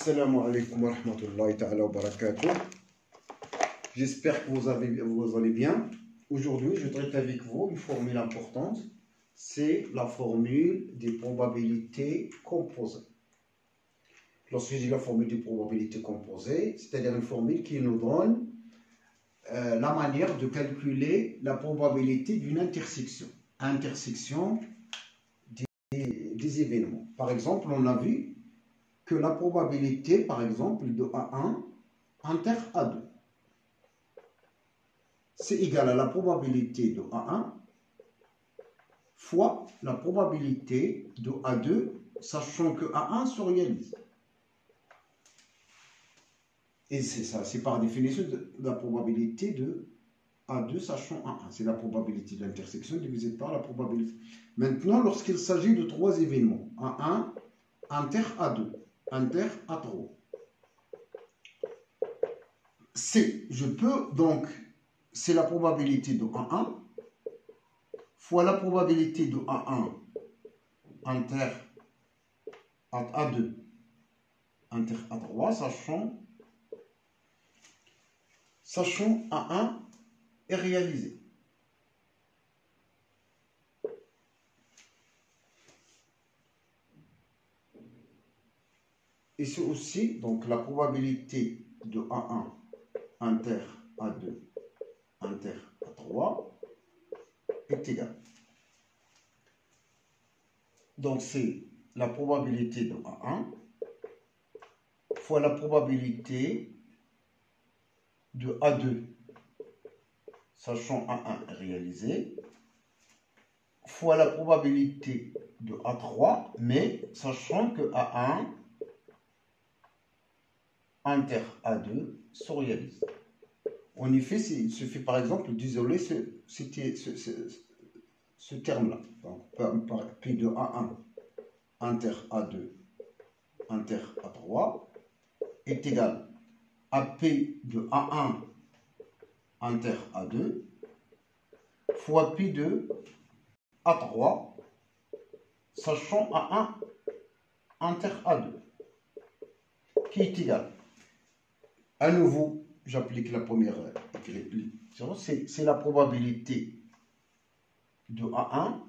Assalamu alaikum wa rahmatullahi ta'ala wa barakatuh. J'espère que vous allez bien. Aujourd'hui, je traite avec vous une formule importante. C'est la formule des probabilités composées. Lorsque je dis la formule des probabilités composées, c'est-à-dire une formule qui nous donne la manière de calculer la probabilité d'une intersection des événements. Par exemple, on a vu que la probabilité, par exemple, de A1 inter A2, c'est égal à la probabilité de A1 fois la probabilité de A2, sachant que A1 se réalise. Et c'est ça, c'est par définition de la probabilité de A2 sachant A1. C'est la probabilité de l'intersection divisée par la probabilité. Maintenant, lorsqu'il s'agit de trois événements, A1 inter A2, inter A3, c'est la probabilité de A1 fois la probabilité de A1 inter A2 inter A3, sachant A1 est réalisé. Et c'est aussi donc la probabilité de A1 inter A2 inter A3 est égale. Donc c'est la probabilité de A1 fois la probabilité de A2, sachant A1 est réalisé, fois la probabilité de A3, mais sachant que A1 inter A2 se réalise. En effet, il suffit par exemple d'isoler ce terme-là. Donc, P de A1 inter A2 inter A3 est égal à P de A1 inter A2 fois P de A3, sachant A1 inter A2, qui est égal. À nouveau, j'applique la première équation, c'est la probabilité de A1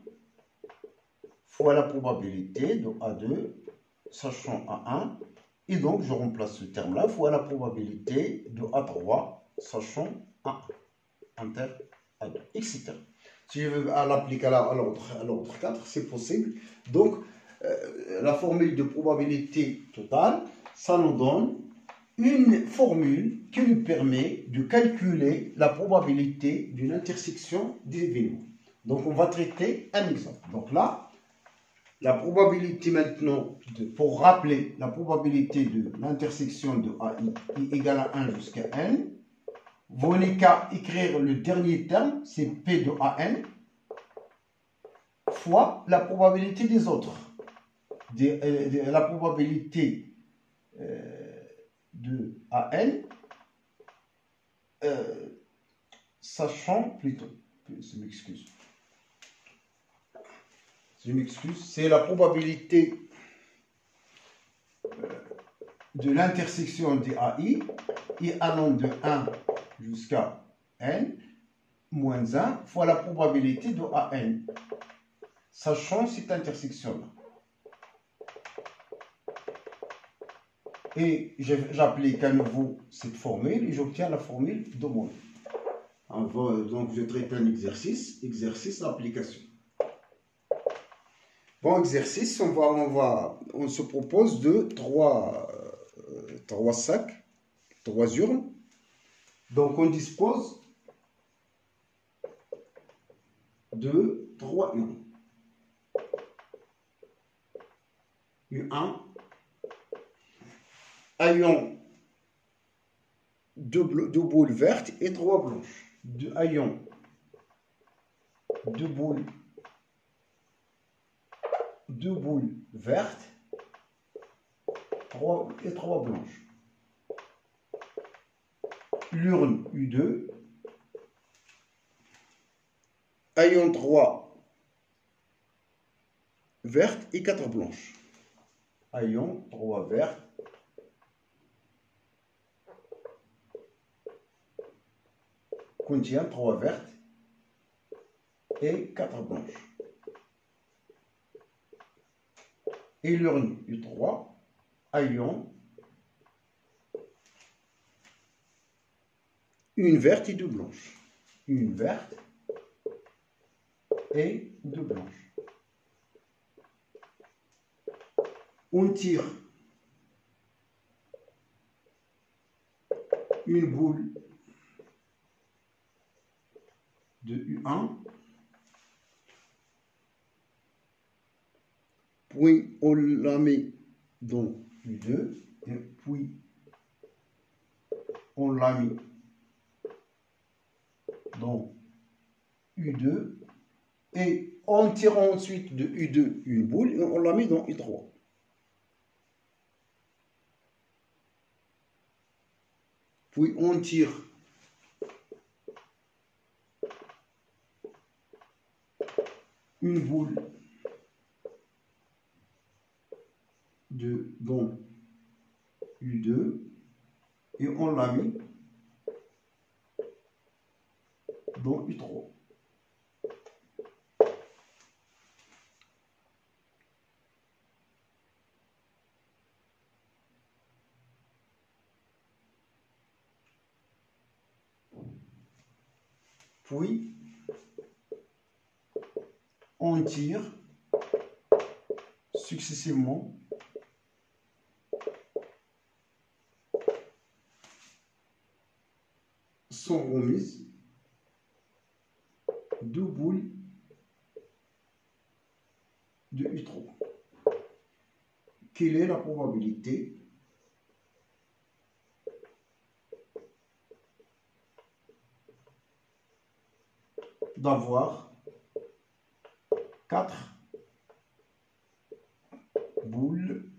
fois la probabilité de A2, sachant A1, et donc je remplace ce terme-là fois la probabilité de A3, sachant A1, inter A2, etc. Si je veux l'appliquer à l'ordre 4, c'est possible. Donc, la formule de probabilité totale, ça nous donne une formule qui nous permet de calculer la probabilité d'une intersection des événements. Donc, on va traiter un exemple. Donc là, la probabilité maintenant, pour rappeler la probabilité de l'intersection de AI est égale à 1 jusqu'à n. Vous n'avez qu'à écrire le dernier terme, c'est P de AN, fois la probabilité des autres. La probabilité de AN, sachant plutôt, je m'excuse, c'est la probabilité de l'intersection des AI et allant de 1 jusqu'à n moins 1 fois la probabilité de AN, sachant cette intersection-là. Et j'applique à nouveau cette formule et j'obtiens la formule de mon. Donc je traite un exercice d'application. Bon exercice, on se propose de trois sacs, 3 urnes. Donc on dispose de 3 urnes. U1 ayant 2 boules vertes et 3 blanches. Ayant 2 boules vertes et 3 blanches. L'urne U2 ayant 3 vertes et 4 blanches. Ayant 3 vertes contient 3 vertes et 4 blanches. Et l'urne U3 ayant une verte et 2 blanches. Une verte et 2 blanches. On tire une boule de U1, puis on la met dans U2, et puis on la met dans U2, et on tire ensuite de U2 une boule, et on la met dans U3. Puis on tire une boule dans U2 et on la met dans U3. Puis on tire successivement sans remise 2 boules de U3. Quelle est la probabilité d'avoir 4 boules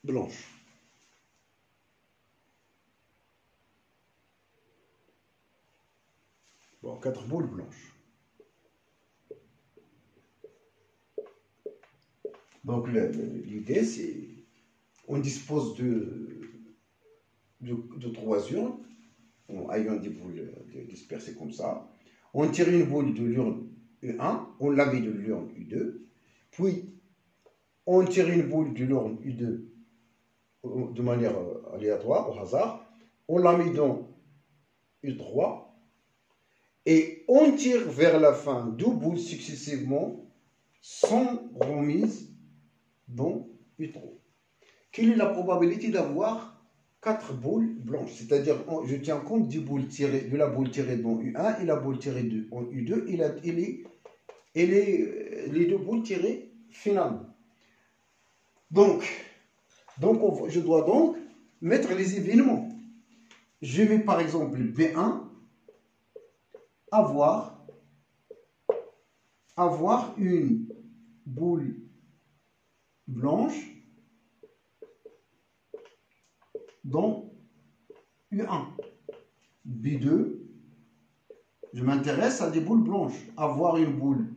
blanches? Bon, 4 boules blanches. Donc l'idée, c'est on dispose de 3 urnes ayant des boules dispersées comme ça. On tire une boule de l'urne U1, on la met de l'urne U2, puis on tire une boule de l'urne U2 de manière aléatoire, au hasard, on la met dans U3, et on tire vers la fin 2 boules successivement sans remise dans U3. Quelle est la probabilité d'avoir 4 boules blanches? C'est-à-dire, je tiens compte de la boule tirée dans U1 et la boule tirée en U2 et les 2 boules tirées finalement. Donc je dois donc mettre les événements. Je vais par exemple B1 avoir une boule blanche dans U1. B2, je m'intéresse à des boules blanches. Avoir une boule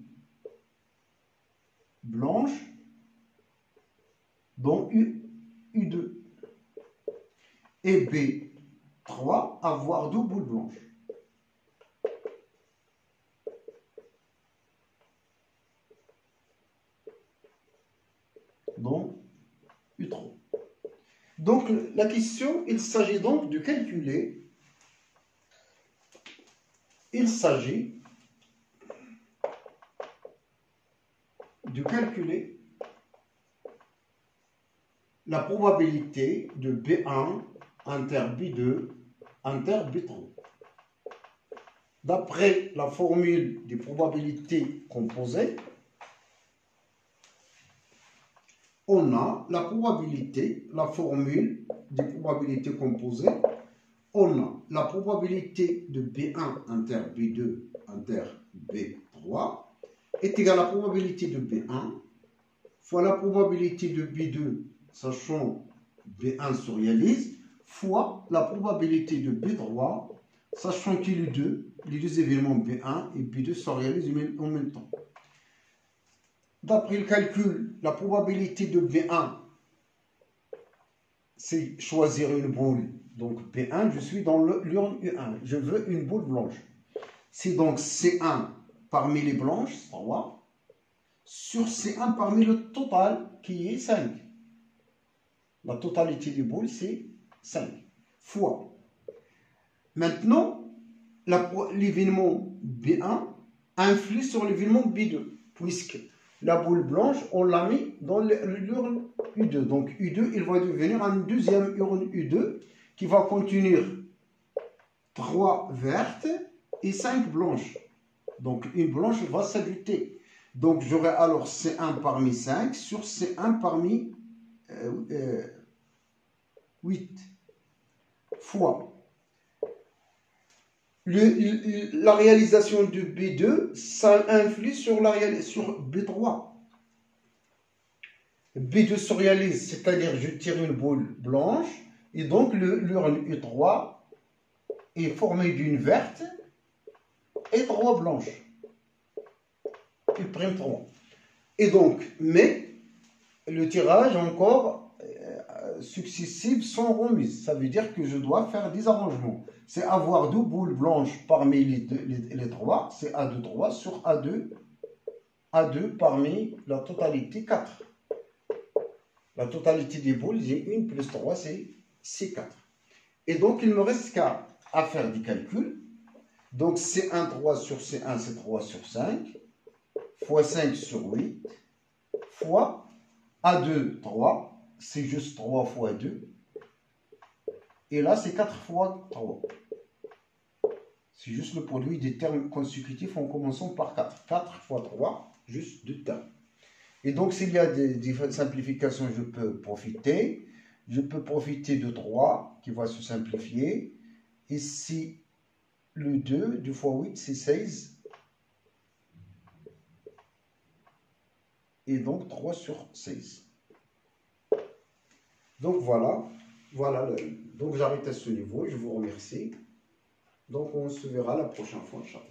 blanche dans U2. Et B3, avoir 2 boules blanches. Dans U3. Donc la question, il s'agit donc de calculer, la probabilité de B1 inter B2 inter B3. D'après la formule des probabilités composées, on a la probabilité, la formule des probabilités composées, on a la probabilité de B1 inter B2 inter B3 est égale à la probabilité de B1 fois la probabilité de B2, sachant B1 se réalise, fois la probabilité de B3, sachant que les deux événements B1 et B2 se réalisent en même temps. D'après le calcul, la probabilité de B1 c'est choisir une boule. Donc B1, je suis dans l'urne U1. Je veux une boule blanche. C'est donc C1 parmi les blanches, 3, sur C1 parmi le total qui est 5. La totalité des boules, c'est 5 fois. Maintenant, l'événement B1 influe sur l'événement B2, puisque la boule blanche, on l'a mis dans l'urne U2. Donc U2, il va devenir une deuxième urne U2 qui va contenir 3 vertes et 5 blanches. Donc une blanche va s'ajouter. Donc j'aurai alors C1 parmi 5 sur C1 parmi 8 fois. La réalisation de B2, ça influe sur B3. B2 se réalise, c'est-à-dire je tire une boule blanche, et donc l'urne U3 est formée d'une verte et 3 blanches. U'3. Et donc, mais le tirage encore successifs sont remises. Ça veut dire que je dois faire des arrangements. C'est avoir 2 boules blanches parmi les 3, c'est A2, 3 sur A2, A2 parmi la totalité 4. La totalité des boules, j'ai 1 plus 3, c'est C4. Et donc, il ne me reste qu'à faire des calculs. Donc, C1, 3 sur C1, c'est 3 sur 5, fois 5 sur 8, fois A2, 3, c'est juste 3 fois 2. Et là, c'est 4 fois 3. C'est juste le produit des termes consécutifs en commençant par 4. 4 fois 3, juste 2 termes. Et donc, s'il y a des simplifications, je peux profiter. Je peux profiter de 3 qui va se simplifier. Ici, le 2, 2 fois 8, c'est 16. Et donc, 3 sur 16. Donc, voilà. Donc, j'arrête à ce niveau. Je vous remercie. Donc, on se verra la prochaine fois, Inch'Allah.